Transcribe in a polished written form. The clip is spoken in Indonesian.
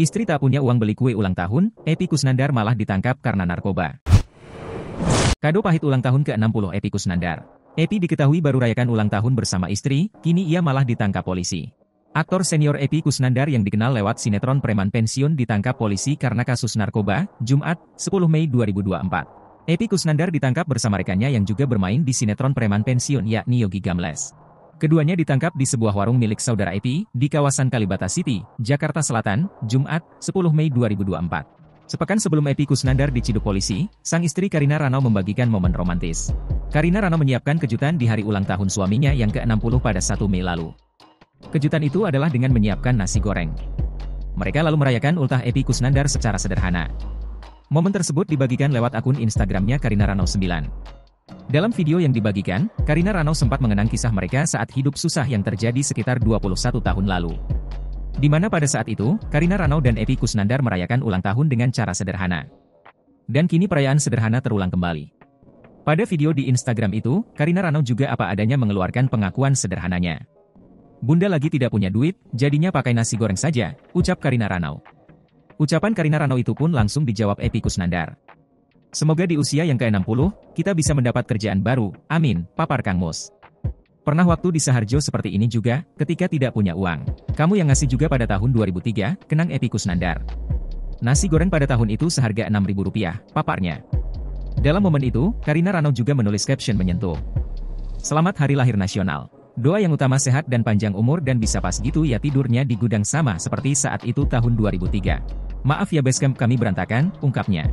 Istri tak punya uang beli kue ulang tahun, Epy Kusnandar malah ditangkap karena narkoba. Kado pahit ulang tahun ke-60 Epy Kusnandar. Epy diketahui baru rayakan ulang tahun bersama istri, kini ia malah ditangkap polisi. Aktor senior Epy Kusnandar yang dikenal lewat sinetron preman pensiun ditangkap polisi karena kasus narkoba, Jumat, 10 Mei 2024. Epy Kusnandar ditangkap bersama rekannya yang juga bermain di sinetron preman pensiun yakni Yogi Gamles. Keduanya ditangkap di sebuah warung milik saudara Epy, di kawasan Kalibata City, Jakarta Selatan, Jumat, 10 Mei 2024. Sepekan sebelum Epy Kusnandar diciduk polisi, sang istri Karina Rano membagikan momen romantis. Karina Rano menyiapkan kejutan di hari ulang tahun suaminya yang ke-60 pada 1 Mei lalu. Kejutan itu adalah dengan menyiapkan nasi goreng. Mereka lalu merayakan ultah Epy Kusnandar secara sederhana. Momen tersebut dibagikan lewat akun Instagramnya Karina Rano 9. Dalam video yang dibagikan, Karina Rano sempat mengenang kisah mereka saat hidup susah yang terjadi sekitar 21 tahun lalu. Di mana pada saat itu, Karina Rano dan Epy Kusnandar merayakan ulang tahun dengan cara sederhana. Dan kini perayaan sederhana terulang kembali. Pada video di Instagram itu, Karina Rano juga apa adanya mengeluarkan pengakuan sederhananya. "Bunda lagi tidak punya duit, jadinya pakai nasi goreng saja," ucap Karina Rano. Ucapan Karina Rano itu pun langsung dijawab Epy Kusnandar. "Semoga di usia yang ke-60, kita bisa mendapat kerjaan baru, amin," papar Kang Mus. "Pernah waktu di Saharjo seperti ini juga, ketika tidak punya uang. Kamu yang ngasih juga pada tahun 2003, kenang Epy Kusnandar. Nasi goreng pada tahun itu seharga Rp6.000, paparnya. Dalam momen itu, Karina Rano juga menulis caption menyentuh. "Selamat Hari Lahir Nasional. Doa yang utama sehat dan panjang umur dan bisa pas gitu ya tidurnya di gudang sama seperti saat itu tahun 2003. Maaf ya basecamp kami berantakan," ungkapnya.